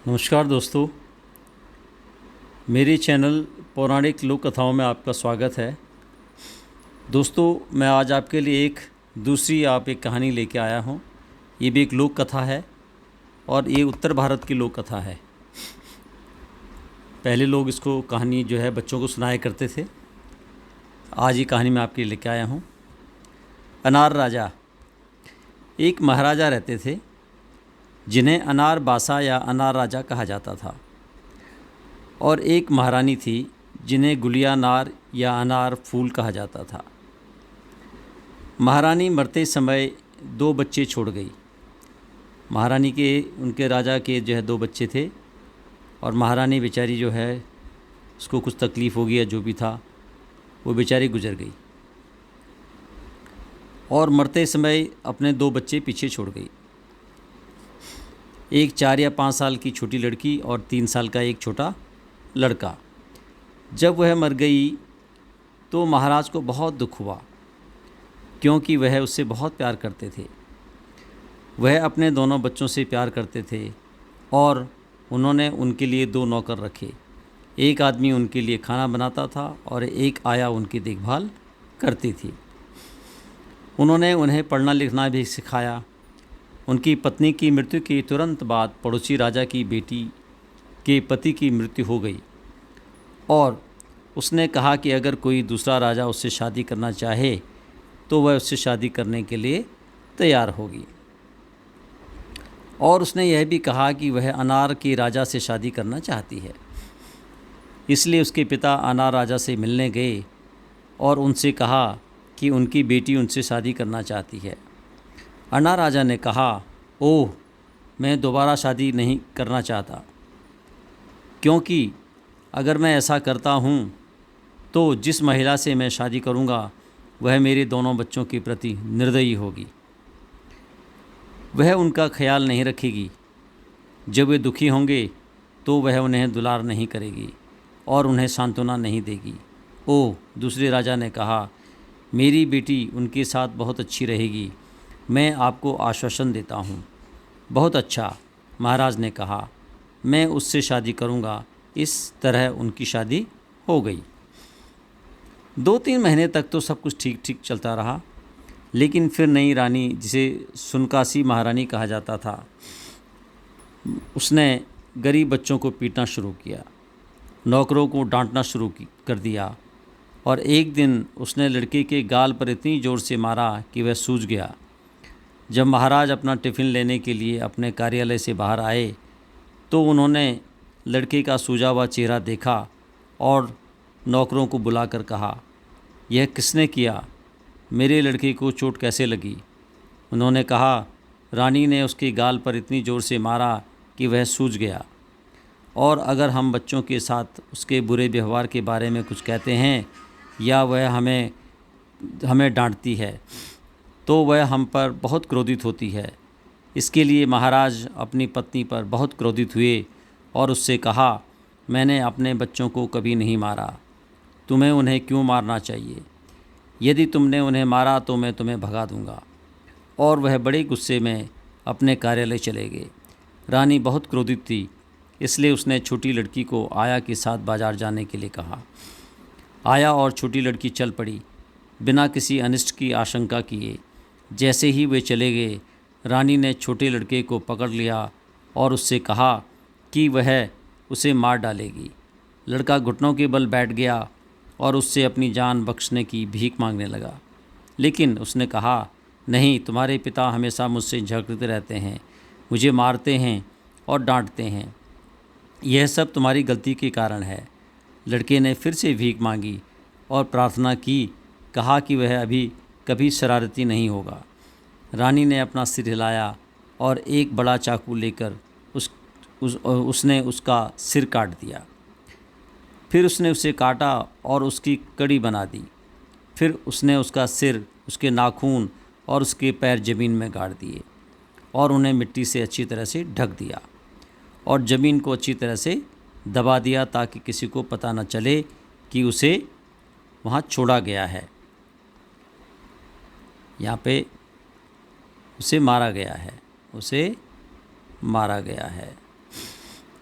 नमस्कार दोस्तों, मेरे चैनल पौराणिक लोक कथाओं में आपका स्वागत है। दोस्तों, मैं आज आपके लिए एक एक कहानी लेके आया हूँ। ये भी एक लोक कथा है और ये उत्तर भारत की लोक कथा है। पहले लोग इसको कहानी जो है बच्चों को सुनाया करते थे। आज ये कहानी मैं आपके लिए लेके आया हूँ। अनार राजा। एक महाराजा रहते थे जिन्हें अनार बासा या अनार राजा कहा जाता था, और एक महारानी थी जिन्हें गुलिया नार या अनार फूल कहा जाता था। महारानी मरते समय 2 बच्चे छोड़ गई। महारानी के उनके राजा के जो है 2 बच्चे थे, और महारानी बेचारी जो है उसको कुछ तकलीफ़ हो गई या जो भी था, वो बेचारी गुजर गई और मरते समय अपने 2 बच्चे पीछे छोड़ गई। एक 4 या 5 साल की छोटी लड़की और 3 साल का एक छोटा लड़का। जब वह मर गई तो महाराज को बहुत दुख हुआ, क्योंकि वह उससे बहुत प्यार करते थे। वह अपने दोनों बच्चों से प्यार करते थे और उन्होंने उनके लिए 2 नौकर रखे। एक आदमी उनके लिए खाना बनाता था और एक आया उनकी देखभाल करती थी। उन्होंने उन्हें पढ़ना लिखना भी सिखाया। उनकी पत्नी की मृत्यु के तुरंत बाद पड़ोसी राजा की बेटी के पति की मृत्यु हो गई, और उसने कहा कि अगर कोई दूसरा राजा उससे शादी करना चाहे तो वह उससे शादी करने के लिए तैयार होगी। और उसने यह भी कहा कि वह अनार के राजा से शादी करना चाहती है। इसलिए उसके पिता अनार राजा से मिलने गए और उनसे कहा कि उनकी बेटी उनसे शादी करना चाहती है। अनार राजा ने कहा, ओह, मैं दोबारा शादी नहीं करना चाहता, क्योंकि अगर मैं ऐसा करता हूँ तो जिस महिला से मैं शादी करूँगा वह मेरे दोनों बच्चों के प्रति निर्दयी होगी। वह उनका ख्याल नहीं रखेगी। जब वे दुखी होंगे तो वह उन्हें दुलार नहीं करेगी और उन्हें सांत्वना नहीं देगी। ओह, दूसरे राजा ने कहा, मेरी बेटी उनके साथ बहुत अच्छी रहेगी। मैं आपको आश्वासन देता हूँ। बहुत अच्छा, महाराज ने कहा, मैं उससे शादी करूँगा। इस तरह उनकी शादी हो गई। 2-3 महीने तक तो सब कुछ ठीक ठीक चलता रहा, लेकिन फिर नई रानी, जिसे सुनकासी महारानी कहा जाता था, उसने गरीब बच्चों को पीटना शुरू किया, नौकरों को डांटना शुरू कर दिया, और एक दिन उसने लड़के के गाल पर इतनी ज़ोर से मारा कि वह सूज गया। जब महाराज अपना टिफ़िन लेने के लिए अपने कार्यालय से बाहर आए तो उन्होंने लड़के का सूजा हुआ चेहरा देखा और नौकरों को बुलाकर कहा, यह किसने किया? मेरे लड़के को चोट कैसे लगी? उन्होंने कहा, रानी ने उसके गाल पर इतनी ज़ोर से मारा कि वह सूज गया, और अगर हम बच्चों के साथ उसके बुरे व्यवहार के बारे में कुछ कहते हैं या वह हमें डांटती है तो वह हम पर बहुत क्रोधित होती है। इसके लिए महाराज अपनी पत्नी पर बहुत क्रोधित हुए और उससे कहा, मैंने अपने बच्चों को कभी नहीं मारा, तुम्हें उन्हें क्यों मारना चाहिए? यदि तुमने उन्हें मारा तो मैं तुम्हें भगा दूंगा। और वह बड़े गुस्से में अपने कार्यालय चले गए। रानी बहुत क्रोधित थी, इसलिए उसने छोटी लड़की को आया के साथ बाजार जाने के लिए कहा। आया और छोटी लड़की चल पड़ी, बिना किसी अनिष्ट की आशंका किए। जैसे ही वे चले गए, रानी ने छोटे लड़के को पकड़ लिया और उससे कहा कि वह उसे मार डालेगी। लड़का घुटनों के बल बैठ गया और उससे अपनी जान बख्शने की भीख मांगने लगा। लेकिन उसने कहा, नहीं, तुम्हारे पिता हमेशा मुझसे झगड़ते रहते हैं, मुझे मारते हैं और डांटते हैं। यह सब तुम्हारी गलती के कारण है। लड़के ने फिर से भीख मांगी और प्रार्थना की, कहा कि वह अभी कभी शरारती नहीं होगा। रानी ने अपना सिर हिलाया और एक बड़ा चाकू लेकर उसने उसका सिर काट दिया। फिर उसने उसे काटा और उसकी कड़ी बना दी। फिर उसने उसका सिर, उसके नाखून और उसके पैर ज़मीन में गाड़ दिए और उन्हें मिट्टी से अच्छी तरह से ढक दिया और ज़मीन को अच्छी तरह से दबा दिया, ताकि किसी को पता न चले कि उसे वहाँ छोड़ा गया है, यहाँ पे उसे मारा गया है।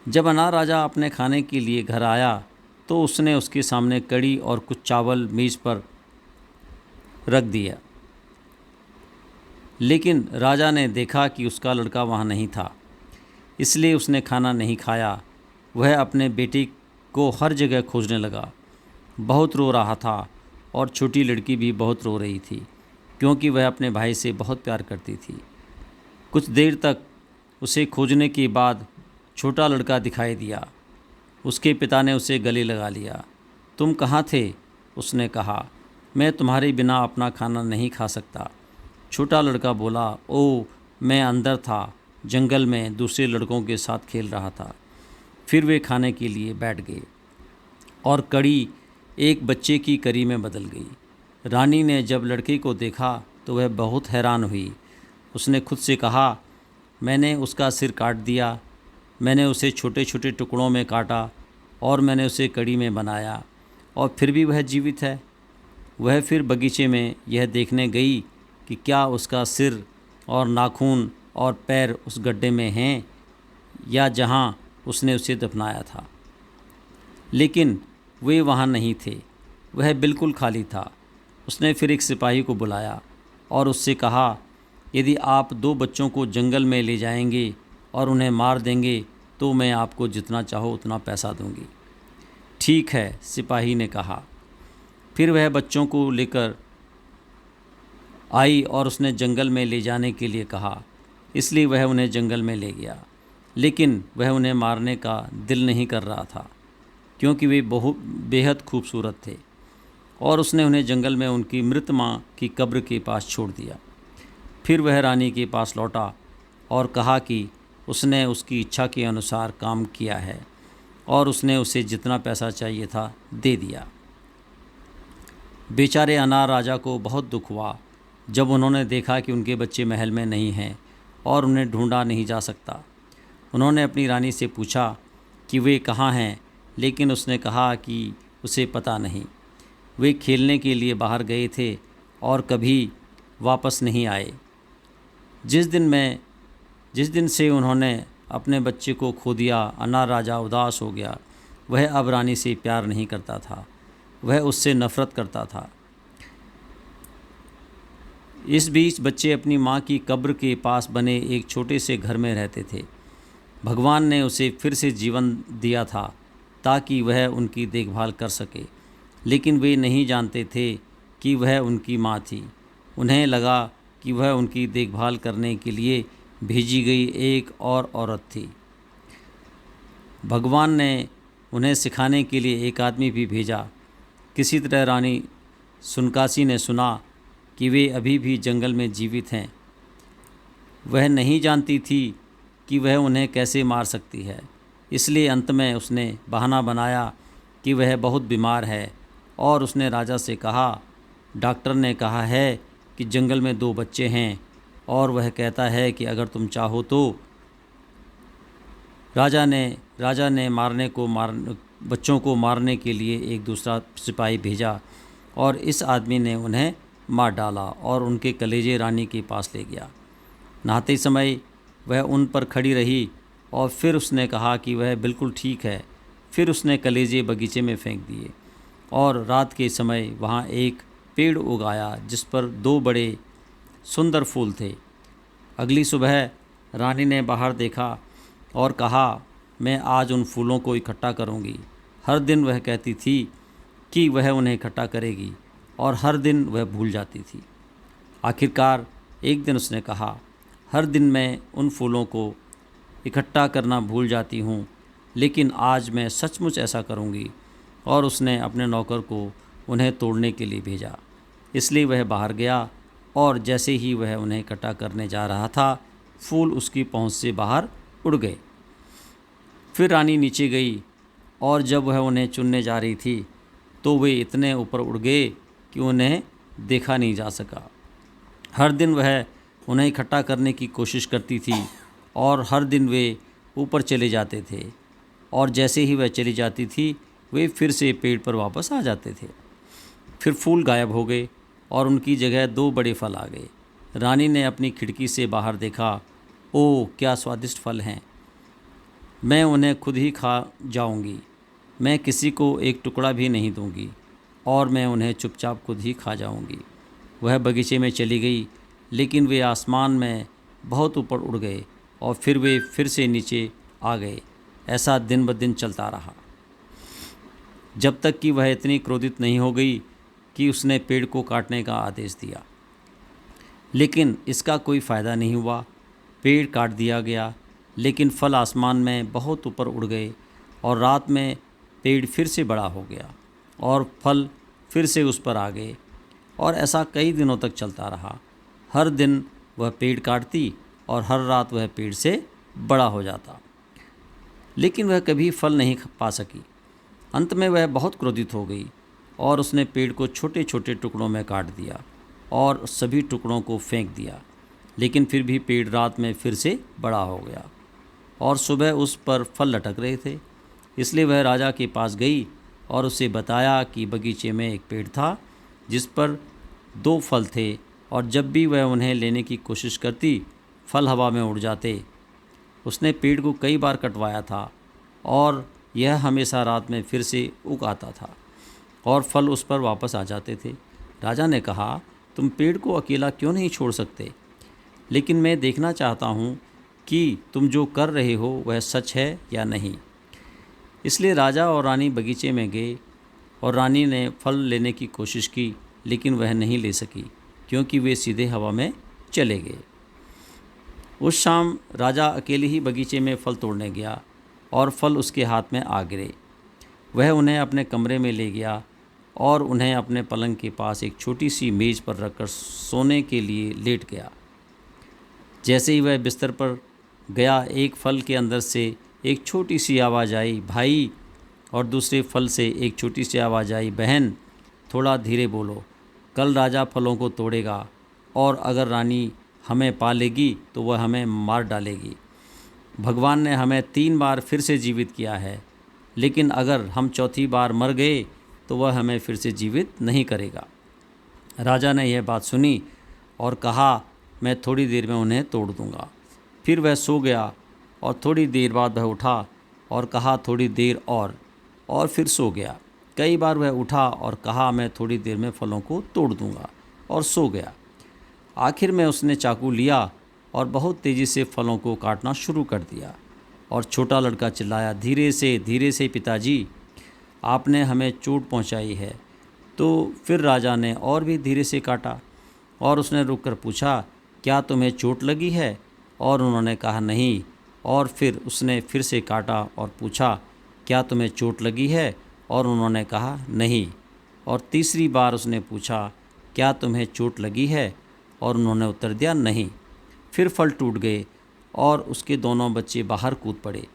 जब अनार राजा अपने खाने के लिए घर आया तो उसने उसके सामने कड़ी और कुछ चावल मेज़ पर रख दिया, लेकिन राजा ने देखा कि उसका लड़का वहाँ नहीं था, इसलिए उसने खाना नहीं खाया। वह अपने बेटे को हर जगह खोजने लगा, बहुत रो रहा था और छोटी लड़की भी बहुत रो रही थी, क्योंकि वह अपने भाई से बहुत प्यार करती थी। कुछ देर तक उसे खोजने के बाद छोटा लड़का दिखाई दिया। उसके पिता ने उसे गले लगा लिया। तुम कहाँ थे? उसने कहा। मैं तुम्हारे बिना अपना खाना नहीं खा सकता। छोटा लड़का बोला, ओ, मैं अंदर था, जंगल में दूसरे लड़कों के साथ खेल रहा था। फिर वे खाने के लिए बैठ गए और कड़ी एक बच्चे की करी में बदल गई। रानी ने जब लड़के को देखा तो वह बहुत हैरान हुई। उसने खुद से कहा, मैंने उसका सिर काट दिया, मैंने उसे छोटे छोटे टुकड़ों में काटा और मैंने उसे कड़ी में बनाया, और फिर भी वह जीवित है। वह फिर बगीचे में यह देखने गई कि क्या उसका सिर और नाखून और पैर उस गड्ढे में हैं या जहाँ उसने उसे दफनाया था, लेकिन वे वहाँ नहीं थे। वह बिल्कुल खाली था। उसने फिर एक सिपाही को बुलाया और उससे कहा, यदि आप 2 बच्चों को जंगल में ले जाएंगे और उन्हें मार देंगे तो मैं आपको जितना चाहो उतना पैसा दूंगी। ठीक है, सिपाही ने कहा। फिर वह बच्चों को लेकर आई और उसने जंगल में ले जाने के लिए कहा, इसलिए वह उन्हें जंगल में ले गया। लेकिन वह उन्हें मारने का दिल नहीं कर रहा था, क्योंकि वे बहुत बेहद खूबसूरत थे, और उसने उन्हें जंगल में उनकी मृत माँ की कब्र के पास छोड़ दिया। फिर वह रानी के पास लौटा और कहा कि उसने उसकी इच्छा के अनुसार काम किया है और उसने उसे जितना पैसा चाहिए था दे दिया। बेचारे अनार राजा को बहुत दुख हुआ जब उन्होंने देखा कि उनके बच्चे महल में नहीं हैं और उन्हें ढूंढा नहीं जा सकता। उन्होंने अपनी रानी से पूछा कि वे कहाँ हैं, लेकिन उसने कहा कि उसे पता नहीं। वे खेलने के लिए बाहर गए थे और कभी वापस नहीं आए। जिस दिन से उन्होंने अपने बच्चे को खो दिया, अनार राजा उदास हो गया। वह अब रानी से प्यार नहीं करता था, वह उससे नफ़रत करता था। इस बीच बच्चे अपनी माँ की कब्र के पास बने एक छोटे से घर में रहते थे। भगवान ने उसे फिर से जीवन दिया था ताकि वह उनकी देखभाल कर सके, लेकिन वे नहीं जानते थे कि वह उनकी माँ थी। उन्हें लगा कि वह उनकी देखभाल करने के लिए भेजी गई एक और औरत थी। भगवान ने उन्हें सिखाने के लिए एक आदमी भी भेजा। किसी तरह रानी सुनकासी ने सुना कि वे अभी भी जंगल में जीवित हैं। वह नहीं जानती थी कि वह उन्हें कैसे मार सकती है, इसलिए अंत में उसने बहाना बनाया कि वह बहुत बीमार है और उसने राजा से कहा, डॉक्टर ने कहा है कि जंगल में 2 बच्चे हैं और वह कहता है कि अगर तुम चाहो तो। राजा ने बच्चों को मारने के लिए एक दूसरा सिपाही भेजा और इस आदमी ने उन्हें मार डाला और उनके कलेजे रानी के पास ले गया। नहाते समय वह उन पर खड़ी रही और फिर उसने कहा कि वह बिल्कुल ठीक है। फिर उसने कलेजे बगीचे में फेंक दिए और रात के समय वहाँ एक पेड़ उगाया जिस पर 2 बड़े सुंदर फूल थे। अगली सुबह रानी ने बाहर देखा और कहा, मैं आज उन फूलों को इकट्ठा करूँगी। हर दिन वह कहती थी कि वह उन्हें इकट्ठा करेगी और हर दिन वह भूल जाती थी। आखिरकार एक दिन उसने कहा, हर दिन मैं उन फूलों को इकट्ठा करना भूल जाती हूँ, लेकिन आज मैं सचमुच ऐसा करूँगी। और उसने अपने नौकर को उन्हें तोड़ने के लिए भेजा। इसलिए वह बाहर गया और जैसे ही वह उन्हें इकट्ठा करने जा रहा था, फूल उसकी पहुँच से बाहर उड़ गए। फिर रानी नीचे गई और जब वह उन्हें चुनने जा रही थी तो वे इतने ऊपर उड़ गए कि उन्हें देखा नहीं जा सका। हर दिन वह उन्हें इकट्ठा करने की कोशिश करती थी और हर दिन वे ऊपर चले जाते थे, और जैसे ही वह चली जाती थी वे फिर से पेड़ पर वापस आ जाते थे। फिर फूल गायब हो गए और उनकी जगह 2 बड़े फल आ गए। रानी ने अपनी खिड़की से बाहर देखा। ओह, क्या स्वादिष्ट फल हैं! मैं उन्हें खुद ही खा जाऊंगी। मैं किसी को एक टुकड़ा भी नहीं दूंगी और मैं उन्हें चुपचाप खुद ही खा जाऊंगी। वह बगीचे में चली गई, लेकिन वे आसमान में बहुत ऊपर उड़ गए और फिर वे फिर से नीचे आ गए। ऐसा दिन ब दिन चलता रहा, जब तक कि वह इतनी क्रोधित नहीं हो गई कि उसने पेड़ को काटने का आदेश दिया। लेकिन इसका कोई फ़ायदा नहीं हुआ। पेड़ काट दिया गया, लेकिन फल आसमान में बहुत ऊपर उड़ गए और रात में पेड़ फिर से बड़ा हो गया और फल फिर से उस पर आ गए। और ऐसा कई दिनों तक चलता रहा। हर दिन वह पेड़ काटती और हर रात वह पेड़ से बड़ा हो जाता, लेकिन वह कभी फल नहीं पा सकी। अंत में वह बहुत क्रोधित हो गई और उसने पेड़ को छोटे छोटे टुकड़ों में काट दिया और सभी टुकड़ों को फेंक दिया। लेकिन फिर भी पेड़ रात में फिर से बड़ा हो गया और सुबह उस पर फल लटक रहे थे। इसलिए वह राजा के पास गई और उसे बताया कि बगीचे में एक पेड़ था जिस पर 2 फल थे, और जब भी वह उन्हें लेने की कोशिश करती फल हवा में उड़ जाते। उसने पेड़ को कई बार कटवाया था और यह हमेशा रात में फिर से उग आता था और फल उस पर वापस आ जाते थे। राजा ने कहा, तुम पेड़ को अकेला क्यों नहीं छोड़ सकते? लेकिन मैं देखना चाहता हूँ कि तुम जो कर रहे हो वह सच है या नहीं। इसलिए राजा और रानी बगीचे में गए और रानी ने फल लेने की कोशिश की, लेकिन वह नहीं ले सकी क्योंकि वे सीधे हवा में चले गए। उस शाम राजा अकेले ही बगीचे में फल तोड़ने गया और फल उसके हाथ में आ गिरे। वह उन्हें अपने कमरे में ले गया और उन्हें अपने पलंग के पास एक छोटी सी मेज़ पर रखकर सोने के लिए लेट गया। जैसे ही वह बिस्तर पर गया, एक फल के अंदर से एक छोटी सी आवाज़ आई, भाई, और दूसरे फल से एक छोटी सी आवाज़ आई, बहन, थोड़ा धीरे बोलो। कल राजा फलों को तोड़ेगा और अगर रानी हमें पा लेगी तो वह हमें मार डालेगी। भगवान ने हमें 3 बार फिर से जीवित किया है, लेकिन अगर हम चौथी बार मर गए तो वह हमें फिर से जीवित नहीं करेगा। राजा ने यह बात सुनी और कहा, मैं थोड़ी देर में उन्हें तोड़ दूंगा। फिर वह सो गया और थोड़ी देर बाद वह उठा और कहा, थोड़ी देर और फिर सो गया। कई बार वह उठा और कहा, मैं थोड़ी देर में फलों को तोड़ दूंगा, और सो गया। आखिर में उसने चाकू लिया और बहुत तेज़ी से फलों को काटना शुरू कर दिया। और छोटा लड़का चिल्लाया, धीरे से पिताजी, आपने हमें चोट पहुंचाई है। तो फिर राजा ने और भी धीरे से काटा और उसने रुककर पूछा, क्या तुम्हें चोट लगी है? और उन्होंने कहा, नहीं। और फिर उसने फिर से काटा और पूछा, क्या तुम्हें चोट लगी है? और उन्होंने कहा, नहीं। और तीसरी बार उसने पूछा, क्या तुम्हें चोट लगी है? और उन्होंने उत्तर दिया, नहीं। फिर फल टूट गए और उसके दोनों बच्चे बाहर कूद पड़े।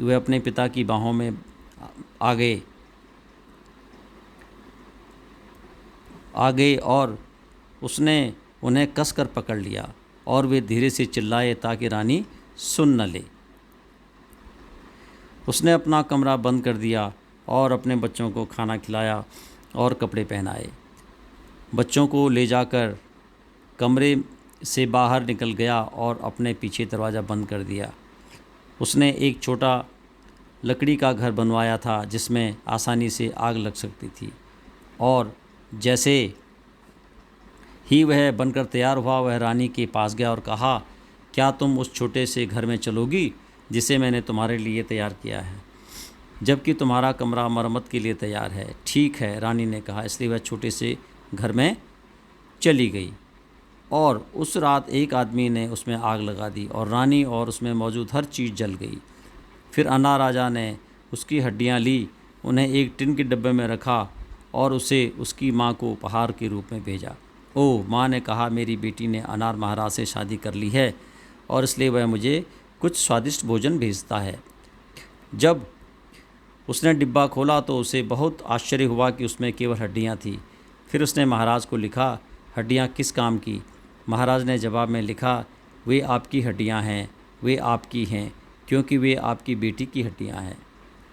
वे अपने पिता की बाहों में आ गए और उसने उन्हें कसकर पकड़ लिया और वे धीरे से चिल्लाए ताकि रानी सुन न ले। उसने अपना कमरा बंद कर दिया और अपने बच्चों को खाना खिलाया और कपड़े पहनाए। बच्चों को ले जाकर कमरे से बाहर निकल गया और अपने पीछे दरवाज़ा बंद कर दिया। उसने एक छोटा लकड़ी का घर बनवाया था जिसमें आसानी से आग लग सकती थी, और जैसे ही वह बनकर तैयार हुआ वह रानी के पास गया और कहा, क्या तुम उस छोटे से घर में चलोगी जिसे मैंने तुम्हारे लिए तैयार किया है, जबकि तुम्हारा कमरा मरम्मत के लिए तैयार है? ठीक है, रानी ने कहा। इसलिए वह छोटे से घर में चली गई और उस रात एक आदमी ने उसमें आग लगा दी और रानी और उसमें मौजूद हर चीज़ जल गई। फिर अन्ना राजा ने उसकी हड्डियां ली, उन्हें एक टिन के डब्बे में रखा और उसे उसकी माँ को उपहार के रूप में भेजा। ओह, माँ ने कहा, मेरी बेटी ने अनार महाराज से शादी कर ली है और इसलिए वह मुझे कुछ स्वादिष्ट भोजन भेजता है। जब उसने डिब्बा खोला तो उसे बहुत आश्चर्य हुआ कि उसमें केवल हड्डियाँ थीं। फिर उसने महाराज को लिखा, हड्डियाँ किस काम की? महाराज ने जवाब में लिखा, वे आपकी हड्डियाँ हैं, वे आपकी हैं क्योंकि वे आपकी बेटी की हड्डियाँ हैं।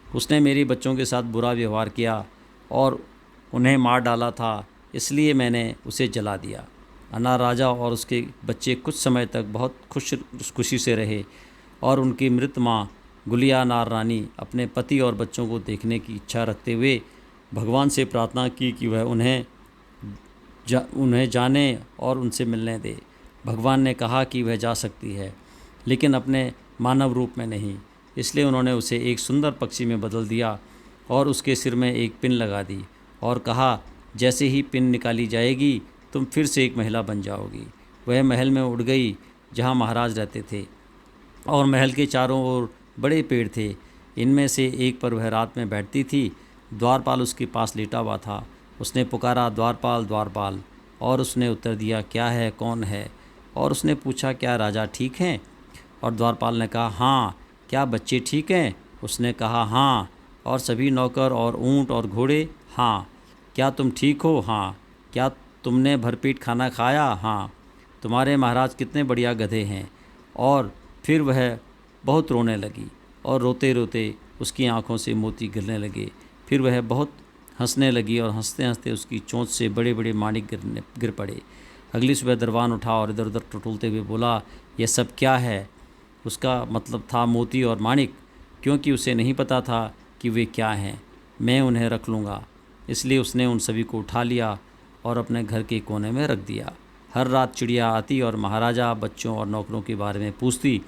उसने मेरे बच्चों के साथ बुरा व्यवहार किया और उन्हें मार डाला था, इसलिए मैंने उसे जला दिया। अन्ना राजा और उसके बच्चे कुछ समय तक बहुत खुशी से रहे और उनकी मृत माँ गुलियानार रानी अपने पति और बच्चों को देखने की इच्छा रखते हुए भगवान से प्रार्थना की कि वह उन्हें जाने और उनसे मिलने दे। भगवान ने कहा कि वह जा सकती है, लेकिन अपने मानव रूप में नहीं। इसलिए उन्होंने उसे एक सुंदर पक्षी में बदल दिया और उसके सिर में एक पिन लगा दी और कहा, जैसे ही पिन निकाली जाएगी तुम फिर से एक महिला बन जाओगी। वह महल में उड़ गई जहाँ महाराज रहते थे, और महल के चारों ओर बड़े पेड़ थे। इनमें से एक पर वह रात में बैठती थी। द्वारपाल उसके पास लेटा हुआ था। उसने पुकारा, द्वारपाल द्वारपाल, और उसने उत्तर दिया, क्या है, कौन है? और उसने पूछा, क्या राजा ठीक हैं? और द्वारपाल ने कहा, हाँ। क्या बच्चे ठीक हैं? उसने कहा, हाँ। और सभी नौकर और ऊँट और घोड़े? हाँ। क्या तुम ठीक हो? हाँ। क्या तुमने भरपेट खाना खाया? हाँ। तुम्हारे महाराज कितने बढ़िया गधे हैं। और फिर वह बहुत रोने लगी और रोते रोते उसकी आंखों से मोती गिरने लगे। फिर वह बहुत हंसने लगी और हंसते हंसते उसकी चोंच से बड़े बड़े माणिक गिर पड़े। अगली सुबह दरबान उठा और इधर उधर टटोलते हुए बोला, यह सब क्या है? उसका मतलब था मोती और माणिक, क्योंकि उसे नहीं पता था कि वे क्या हैं। मैं उन्हें रख लूँगा। इसलिए उसने उन सभी को उठा लिया और अपने घर के कोने में रख दिया। हर रात चिड़िया आती और महाराजा बच्चों और नौकरों के बारे में पूछती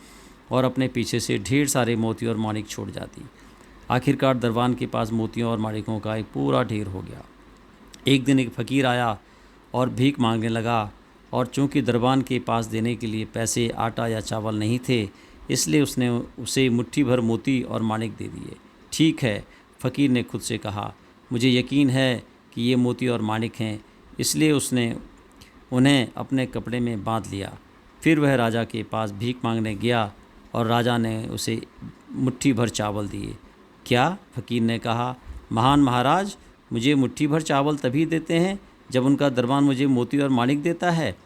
और अपने पीछे से ढेर सारे मोती और माणिक छोड़ जाती। आखिरकार दरबान के पास मोतियों और माणिकों का एक पूरा ढेर हो गया। एक दिन एक फ़कीर आया और भीख मांगने लगा, और चूंकि दरबान के पास देने के लिए पैसे, आटा या चावल नहीं थे, इसलिए उसने उसे मुट्ठी भर मोती और माणिक दे दिए। ठीक है, फ़कीर ने खुद से कहा, मुझे यकीन है कि ये मोती और माणिक हैं। इसलिए उसने उन्हें अपने कपड़े में बांध लिया। फिर वह राजा के पास भीख मांगने गया और राजा ने उसे मुट्ठी भर चावल दिए। क्या? फ़कीर ने कहा, महान महाराज, मुझे मुट्ठी भर चावल तभी देते हैं जब उनका दरबान मुझे मोती और माणिक देता है।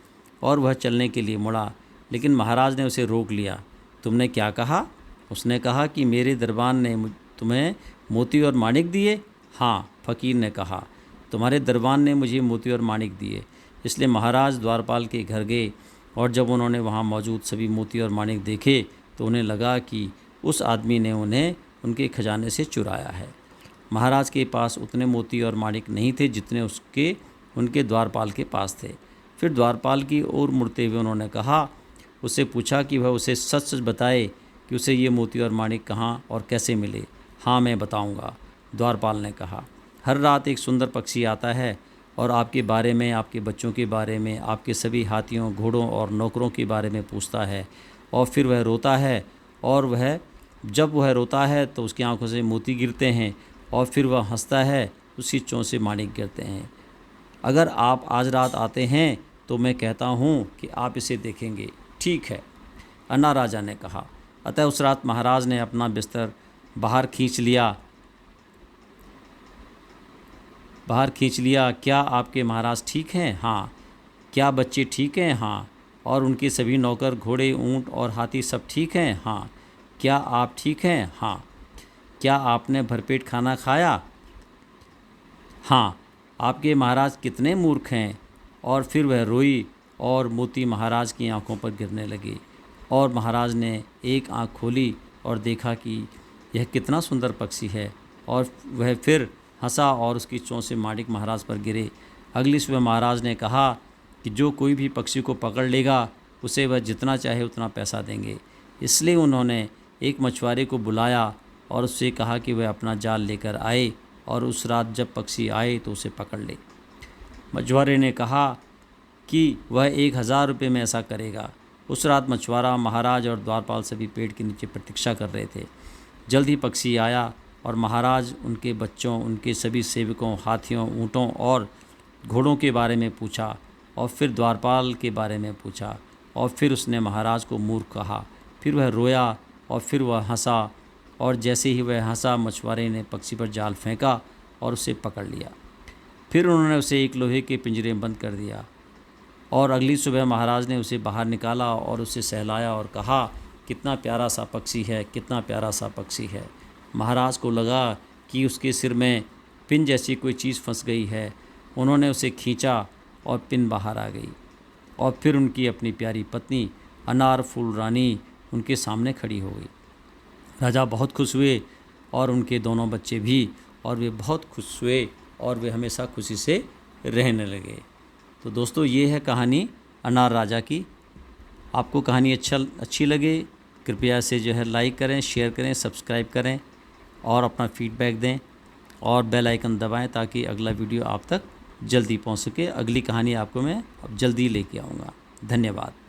और वह चलने के लिए मुड़ा, लेकिन महाराज ने उसे रोक लिया। तुमने क्या कहा? उसने कहा कि मेरे दरबान ने तुम्हें मोती और माणिक दिए। हाँ, फ़कीर ने कहा, तुम्हारे दरबान ने मुझे मोती और माणिक दिए। इसलिए महाराज द्वारपाल के घर गए, और जब उन्होंने वहाँ मौजूद सभी मोती और माणिक देखे तो उन्हें लगा कि उस आदमी ने उन्हें उनके खजाने से चुराया है। महाराज के पास उतने मोती और माणिक नहीं थे जितने उनके द्वारपाल के पास थे। फिर द्वारपाल की ओर मुड़ते हुए उन्होंने कहा, उससे पूछा कि वह उसे सच सच बताए कि उसे ये मोती और माणिक कहाँ और कैसे मिले। हाँ, मैं बताऊँगा, द्वारपाल ने कहा। हर रात एक सुंदर पक्षी आता है और आपके बारे में, आपके बच्चों के बारे में, आपके सभी हाथियों, घोड़ों और नौकरों के बारे में पूछता है। और फिर वह रोता है, और जब वह रोता है तो उसकी आंखों से मोती गिरते हैं, और फिर वह हंसता है, उसकी चोंच से माणिक गिरते हैं। अगर आप आज रात आते हैं तो मैं कहता हूँ कि आप इसे देखेंगे। ठीक है, अन्ना राजा ने कहा। अतः उस रात महाराज ने अपना बिस्तर बाहर खींच लिया। क्या आपके महाराज ठीक हैं? हाँ। क्या बच्चे ठीक हैं? हाँ। और उनके सभी नौकर, घोड़े, ऊँट और हाथी सब ठीक हैं? हाँ। क्या आप ठीक हैं? हाँ। क्या आपने भरपेट खाना खाया? हाँ। आपके महाराज कितने मूर्ख हैं। और फिर वह रोई और मोती महाराज की आंखों पर गिरने लगे, और महाराज ने एक आंख खोली और देखा कि यह कितना सुंदर पक्षी है, और वह फिर हंसा और उसकी चोंच से माणिक महाराज पर गिरे। अगली सुबह महाराज ने कहा कि जो कोई भी पक्षी को पकड़ लेगा उसे वह जितना चाहे उतना पैसा देंगे। इसलिए उन्होंने एक मछुआरे को बुलाया और उससे कहा कि वह अपना जाल लेकर आए, और उस रात जब पक्षी आए तो उसे पकड़ ले। मछुआरे ने कहा कि वह 1000 रुपये में ऐसा करेगा। उस रात मछुआरा, महाराज और द्वारपाल सभी पेड़ के नीचे प्रतीक्षा कर रहे थे। जल्द ही पक्षी आया और महाराज उनके बच्चों, उनके सभी सेवकों, हाथियों, ऊँटों और घोड़ों के बारे में पूछा, और फिर द्वारपाल के बारे में पूछा, और फिर उसने महाराज को मूर्ख कहा। फिर वह रोया और फिर वह हंसा, और जैसे ही वह हंसा मछुआरे ने पक्षी पर जाल फेंका और उसे पकड़ लिया। फिर उन्होंने उसे एक लोहे के पिंजरे में बंद कर दिया, और अगली सुबह महाराज ने उसे बाहर निकाला और उसे सहलाया और कहा, कितना प्यारा सा पक्षी है, कितना प्यारा सा पक्षी है। महाराज को लगा कि उसके सिर में पिन जैसी कोई चीज़ फंस गई है। उन्होंने उसे खींचा और पिन बाहर आ गई, और फिर उनकी अपनी प्यारी पत्नी अनार फूल रानी उनके सामने खड़ी हो गई। राजा बहुत खुश हुए और उनके दोनों बच्चे भी, और वे बहुत खुश हुए और वे हमेशा खुशी से रहने लगे। तो दोस्तों ये है कहानी अनार राजा की। आपको कहानी अच्छी लगे कृपया से जो है लाइक करें, शेयर करें, सब्सक्राइब करें और अपना फीडबैक दें और बेल आइकन दबाएं ताकि अगला वीडियो आप तक जल्दी पहुंच सके। अगली कहानी आपको मैं अब जल्दी लेके आऊँगा। धन्यवाद।